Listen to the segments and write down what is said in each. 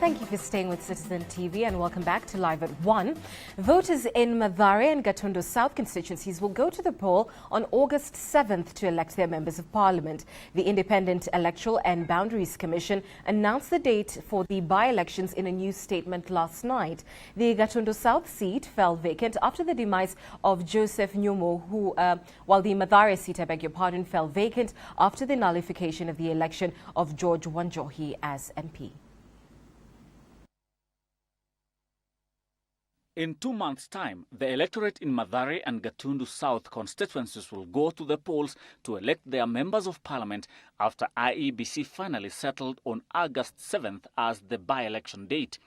Thank you for staying with Citizen TV and welcome back to Live at 1. Voters in Mandera and Gatundu South constituencies will go to the poll on August 7th to elect their members of parliament. The Independent Electoral and Boundaries Commission announced the date for the by-elections in a news statement last night. The Gatundu South seat fell vacant after the demise of Joseph Nyomo, while the Mandera seat, fell vacant after the nullification of the election of George Wanjohi as MP. In 2 months' time, the electorate in Mandera and Gatundu South constituencies will go to the polls to elect their members of parliament after IEBC finally settled on August 7th as the by-election date.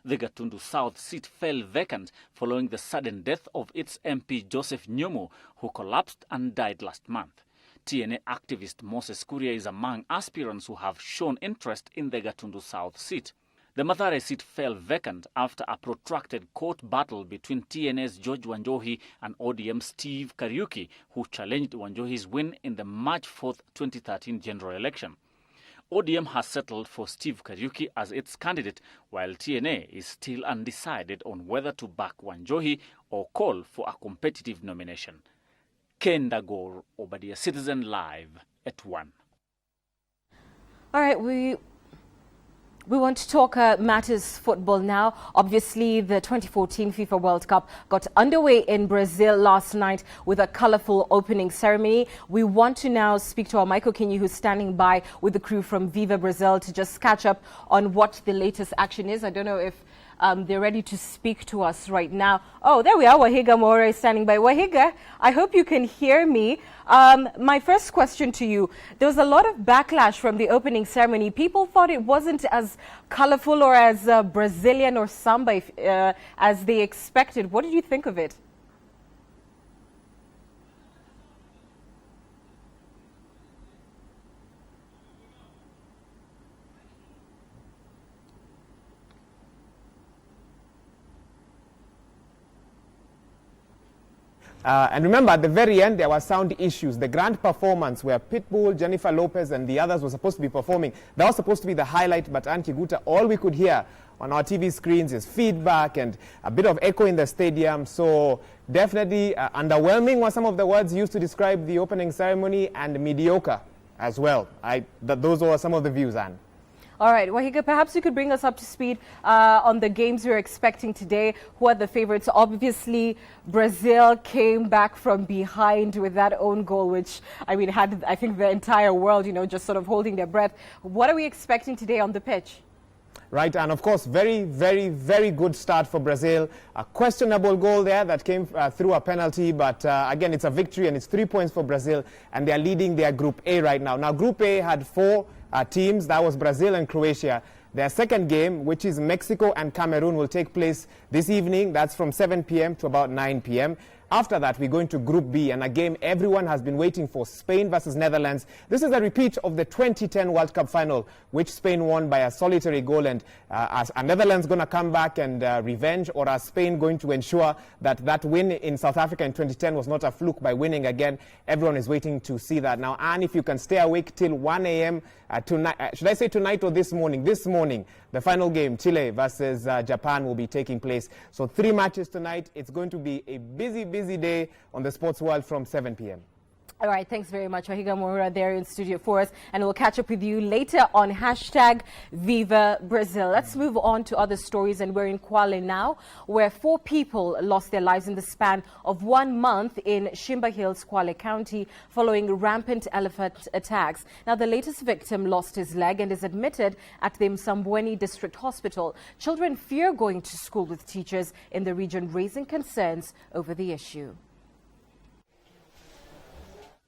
The Gatundu South seat fell vacant following the sudden death of its MP Joseph Nyomo, who collapsed and died last month. TNA activist Moses Kuria is among aspirants who have shown interest in the Gatundu South seat. The Mandera seat fell vacant after a protracted court battle between TNA's George Wanjohi and ODM's Steve Kariuki, who challenged Wanjohi's win in the March 4th, 2013 general election. ODM has settled for Steve Kariuki as its candidate, while TNA is still undecided on whether to back Wanjohi or call for a competitive nomination. Kenda Gore, Obadia, Citizen Live at 1. All right, we want to talk matters football now. Obviously, the 2014 FIFA World Cup got underway in Brazil last night with a colorful opening ceremony. We want to now speak to our Michael Kinyi, who's standing by with the crew from Viva Brazil to just catch up on what the latest action is. I don't know if they're ready to speak to us right now. Oh, there we are. Wahiga Moore is standing by. Wahiga, I hope you can hear me. My first question to you, there was a lot of backlash from the opening ceremony. People thought it wasn't as colorful or as Brazilian or samba as they expected. What did you think of it? And remember, at the very end, there were sound issues. The grand performance where Pitbull, Jennifer Lopez, and the others were supposed to be performing, that was supposed to be the highlight, but Anki Guta, all we could hear on our TV screens is feedback and a bit of echo in the stadium. So definitely underwhelming were some of the words used to describe the opening ceremony, and mediocre as well. Those were some of the views, Anne. All right, Wahiga, perhaps you could bring us up to speed on the games you're expecting today. Who are the favorites? Obviously, Brazil came back from behind with that own goal, which, I mean, had, I think, the entire world, just sort of holding their breath. What are we expecting today on the pitch? Right, and of course, very, very, very good start for Brazil. A questionable goal there that came through a penalty, but again, it's a victory and it's 3 points for Brazil, and they're leading their Group A right now. Now, Group A had 4 teams. That was Brazil and Croatia. Their second game, which is Mexico and Cameroon, will take place this evening. That's from 7 p.m. to about 9 p.m. After that, we go into Group B, and a game everyone has been waiting for, Spain versus Netherlands. This is a repeat of the 2010 World Cup final, which Spain won by a solitary goal. And are Netherlands going to come back and revenge, or are Spain going to ensure that that win in South Africa in 2010 was not a fluke by winning again? Everyone is waiting to see that. Now, Anne, if you can stay awake till 1 a.m. Tonight, should I say tonight or this morning? This morning, the final game, Chile versus Japan, will be taking place. So 3 matches tonight. It's going to be a busy day on the sports world from 7 p.m. All right, thanks very much, Wahiga Moura, there in studio for us. And we'll catch up with you later on #Viva Brazil. Let's move on to other stories, and we're in Kwale now, where 4 people lost their lives in the span of 1 month in Shimba Hills, Kwale County, following rampant elephant attacks. Now, the latest victim lost his leg and is admitted at the Msambweni District Hospital. Children fear going to school with teachers in the region, raising concerns over the issue.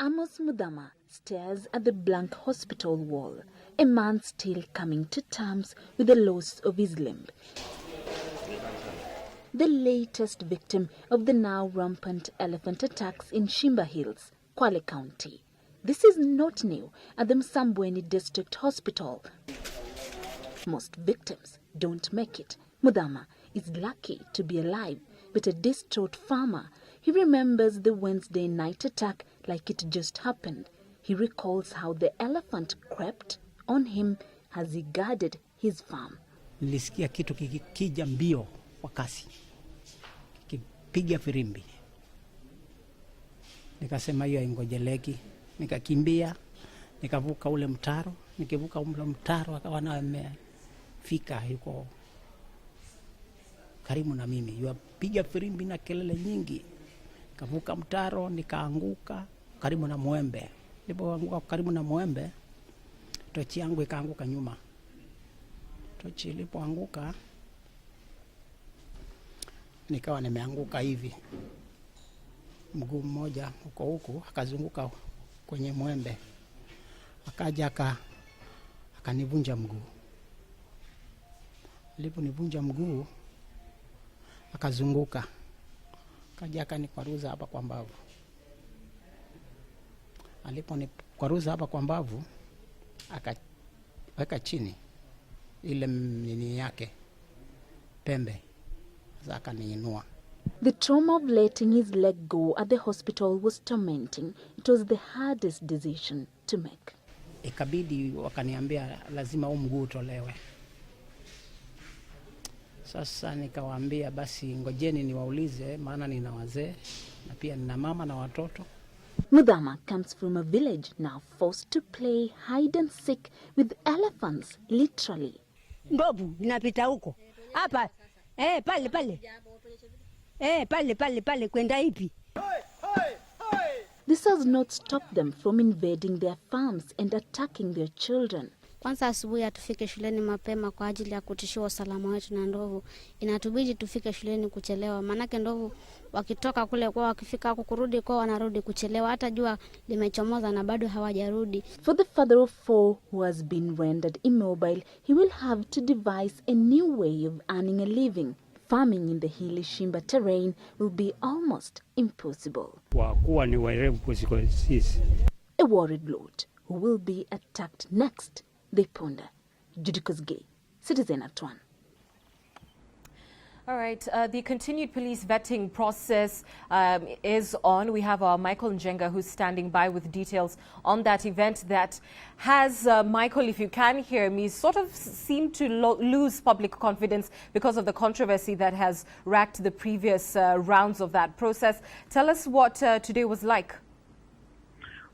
Amos Mudama stares at the blank hospital wall, a man still coming to terms with the loss of his limb. The latest victim of the now rampant elephant attacks in Shimba Hills, Kwale County. This is not new at the Msambweni District Hospital. Most victims don't make it. Mudama is lucky to be alive, but a distraught farmer. He remembers the Wednesday night attack like it just happened. He recalls how the elephant crept on him as he guarded his farm. nilisikia kitu kikija mbio kwa kasi, kipiga firimbi. Nikasema hiyo haingojeleki, nikakimbia, nikavuka ule mtaro. Nikivuka ule mtaro akawa na amefika yuko karibu na mimi, yuapiga firimbi na kelele nyingi. Nikavuka mtaro, nikaanguka karibu na mwembe. Nilipoanguka karibu na mwembe, tochi yangu ikaanguka nyuma. Tochi ilipoanguka, nikawa nimeanguka hivi. Mguu mmoja uko huku, akazunguka kwenye mwembe. Akaja akanivunja mguu. Aliponivunja mguu, akazunguka. Akaja akanikwaruza hapa kwa mbavu. Aliponikwaruza hapa kwa mbavu, akaweka chini ile nini yake, pembe. Sasa akaniinua. The trauma of letting his leg go at the hospital was tormenting. It was the hardest decision to make. Ikabidi wakaniambia lazima huu mguu utolewe. Sasa nikawaambia basi ngojeni niwaulize, maana nina wazee na pia nina mama na watoto. Mudhama comes from a village now forced to play hide and seek with elephants, literally. Ndovu inapita huko. Hapa. Pale. Pale kwenda hivi. This has not stopped them from invading their farms and attacking their children. Kwanza asubuhi hatufike shuleni mapema kwa ajili ya kutishia usalama wetu na ndovu. Inatubidi tufike shuleni kuchelewa. Manake ndovu wakitoka kule kwa wakifika huko kurudi kwa wanarudi kuchelewa. Hata jua limechomoza na bado hawajarudi. For the father of 4 who has been rendered immobile, he will have to devise a new way of earning a living. Farming in the hilly Shimba terrain will be almost impossible. Wakuwa ni werevu kusiko sisi. A worried Lord who will be attacked next, they ponder. Judicus Gay, Citizen at 1. All right, the continued police vetting process is on. We have our Michael Njenga who's standing by with details on that event that has, Michael, if you can hear me, sort of seemed to lose public confidence because of the controversy that has racked the previous rounds of that process. Tell us what today was like.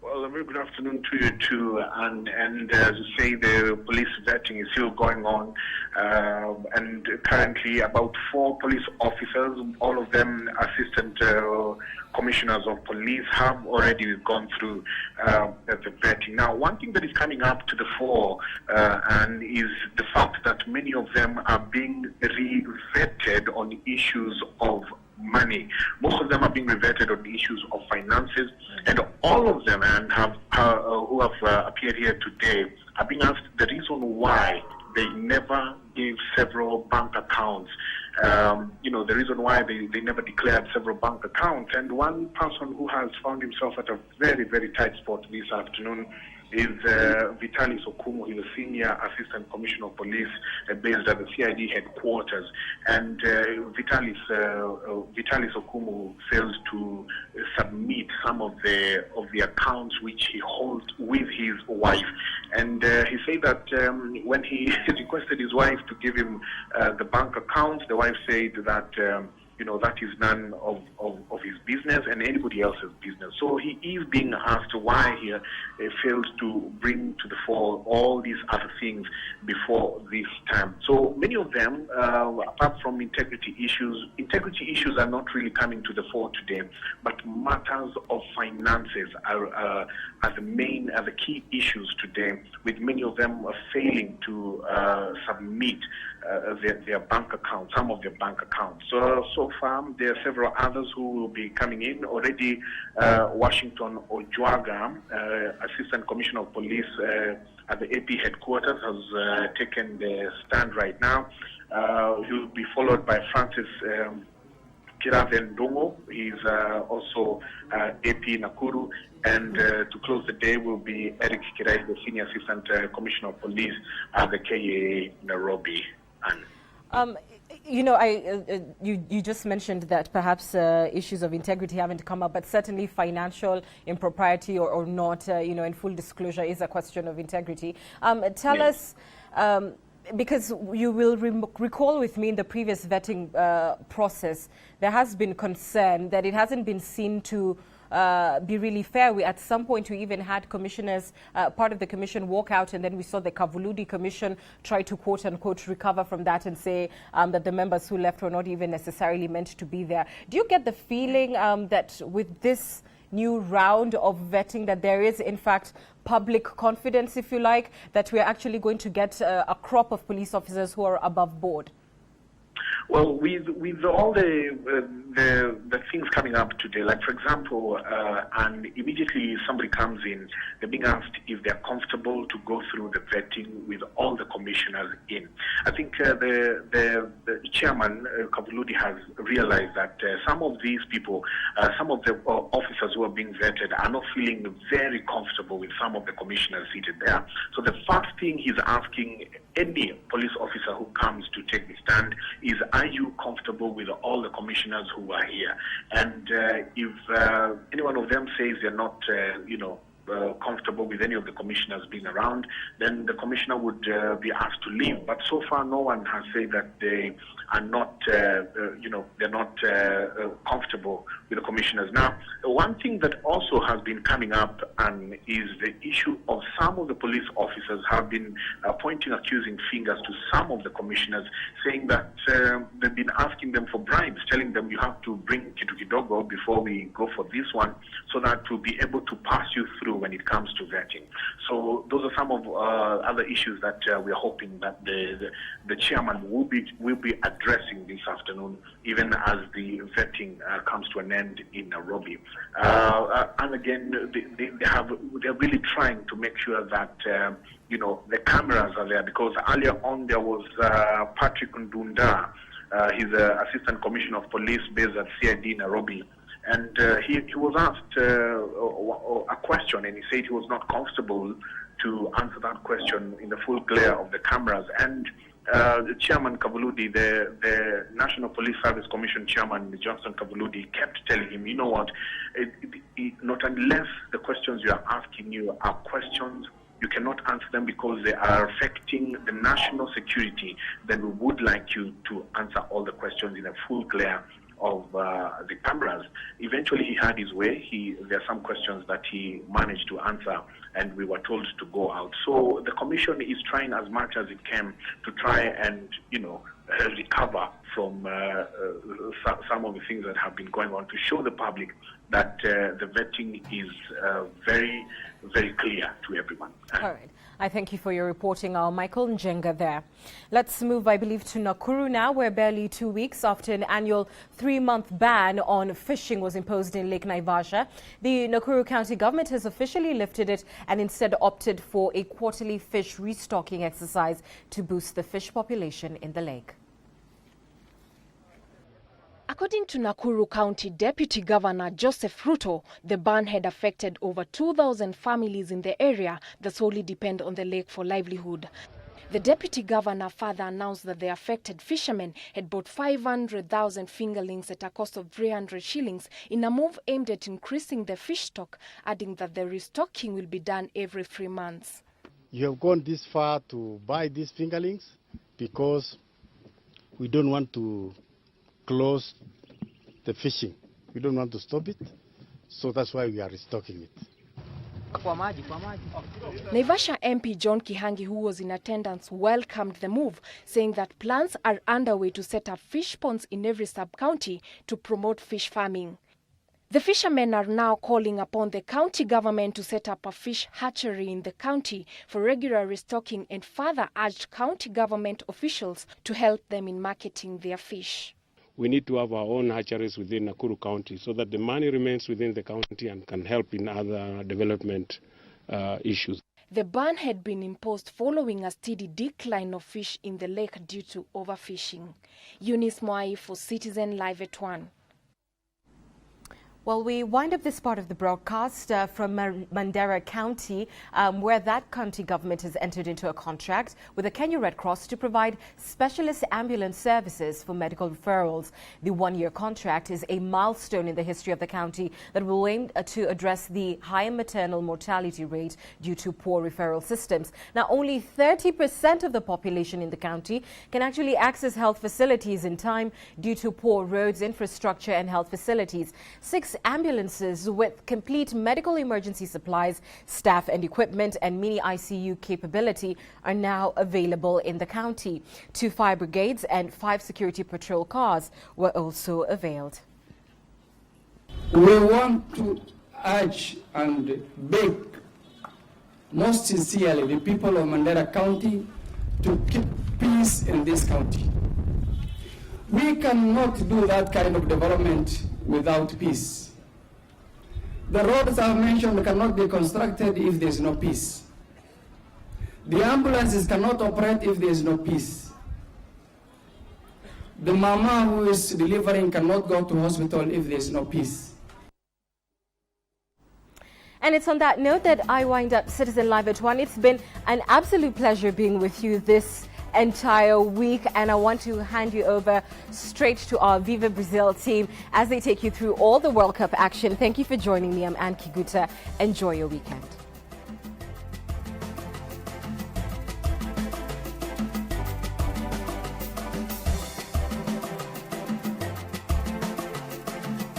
Well, a very good afternoon to you too. And as you say, the police vetting is still going on. And currently about 4 police officers, all of them assistant commissioners of police, have already gone through the vetting. Now, one thing that is coming up to the fore and is the fact that many of them are being re-vetted on issues of money. Most of them are being revetted on issues of finances, and all of them who have appeared here today are being asked the reason why they never gave several bank accounts. The reason why they never declared several bank accounts. And one person who has found himself at a very, very tight spot this afternoon is Vitalis Okumu. He's a senior assistant commissioner of police based at the CID headquarters. And Vitalis Okumu fails to submit some of the accounts which he holds with his wife. And he said that when he requested his wife to give him the bank accounts, the wife said that that is none of his business and anybody else's business. So he is being asked why he fails to bring to the fore all these other things before this time. So many of them, apart from integrity issues are not really coming to the fore today, but matters of finances are the key issues today, with many of them failing to submit their bank accounts, some of their bank accounts. So far, there are several others who will be coming in. Already, Washington Ojwaga, Assistant Commissioner of Police at the AP headquarters, has taken the stand right now. He will be followed by Francis Kiraven Dongo. He's also AP Nakuru. And to close the day will be Eric Kirai, the Senior Assistant Commissioner of Police at the KA Nairobi. You just mentioned that perhaps issues of integrity haven't come up, but certainly financial impropriety or not, in full disclosure is a question of integrity. Tell us, because you will recall with me in the previous vetting process, there has been concern that it hasn't been seen to be really fair. At some point, we even had commissioners, part of the commission, walk out, and then we saw the Kavuludi Commission try to quote-unquote recover from that and say that the members who left were not even necessarily meant to be there. Do you get the feeling that with this new round of vetting that there is, in fact, public confidence, if you like, that we are actually going to get a crop of police officers who are above board? Well, with all the things coming up today, like for example, and immediately somebody comes in, they're being asked if they're comfortable to go through the vetting with all the commissioners in. I think the chairman, Kavuludi, has realized that some of these people, some of the officers who are being vetted are not feeling very comfortable with some of the commissioners seated there. So the first thing he's asking any police officer who comes to take the stand is, are you comfortable with all the commissioners who are here? And if any one of them says they're not, comfortable with any of the commissioners being around, then the commissioner would be asked to leave. But so far, no one has said that they are not, they're not comfortable with the commissioners. Now, one thing that also has been coming up is the issue of some of the police officers have been pointing accusing fingers to some of the commissioners, saying that they've been asking them for bribes, telling them you have to bring Kitu Kidogo before we go for this one, so that we'll be able to pass you through when it comes to vetting. So those are some of other issues that we are hoping that the chairman will be addressing this afternoon, even as the vetting comes to an end in Nairobi. And again, they're really trying to make sure that the cameras are there, because earlier on there was Patrick Ndunda, he's an assistant commissioner of police based at CID Nairobi. And he was asked a question, and he said he was not comfortable to answer that question in the full glare of the cameras. And the chairman Kavuludi, the National Police Service Commission chairman, Johnson Kavuludi, kept telling him, you know what, not unless the questions you are asking you are questions you cannot answer them because they are affecting the national security, then we would like you to answer all the questions in a full glare of the cameras. Eventually he had his way. There are some questions that he managed to answer, and we were told to go out. So the commission is trying as much as it can to try and recover from some of the things that have been going on, to show the public that the vetting is very, very clear to everyone. All right. I thank you for your reporting, our Michael Njenga there. Let's move, I believe, to Nakuru now, where barely 2 weeks after an annual 3-month ban on fishing was imposed in Lake Naivasha, the Nakuru County government has officially lifted it and instead opted for a quarterly fish restocking exercise to boost the fish population in the lake. According to Nakuru County Deputy Governor Joseph Ruto, the ban had affected over 2,000 families in the area that solely depend on the lake for livelihood. The Deputy Governor further announced that the affected fishermen had bought 500,000 fingerlings at a cost of 300 shillings in a move aimed at increasing the fish stock, adding that the restocking will be done every 3 months. You have gone this far to buy these fingerlings because we don't want to close the fishing. We don't want to stop it, so that's why we are restocking it. Naivasha MP John Kihangi, who was in attendance, welcomed the move, saying that plans are underway to set up fish ponds in every sub-county to promote fish farming. The fishermen are now calling upon the county government to set up a fish hatchery in the county for regular restocking, and further urged county government officials to help them in marketing their fish. We need to have our own hatcheries within Nakuru County so that the money remains within the county and can help in other development issues. The ban had been imposed following a steady decline of fish in the lake due to overfishing. Eunice Mwai for Citizen Live at 1. Well, we wind up this part of the broadcast from Mandera County, where that county government has entered into a contract with the Kenya Red Cross to provide specialist ambulance services for medical referrals. The one-year contract is a milestone in the history of the county that will aim to address the high maternal mortality rate due to poor referral systems. Now, only 30% of the population in the county can actually access health facilities in time due to poor roads, infrastructure and health facilities. 6 ambulances with complete medical emergency supplies, staff and equipment and mini ICU capability are now available in the county. 2 fire brigades and 5 security patrol cars were also availed. We want to urge and beg most sincerely the people of Mandera County to keep peace in this county. We cannot do that kind of development without peace. The roads I mentioned cannot be constructed if there is no peace. The ambulances cannot operate if there is no peace. The mama who is delivering cannot go to hospital if there is no peace. And it's on that note that I wind up Citizen Live at 1. It's been an absolute pleasure being with you this entire week, and I want to hand you over straight to our Viva Brazil team as they take you through all the World Cup action. Thank you for joining me. I'm Ann Kiguta. Enjoy your weekend.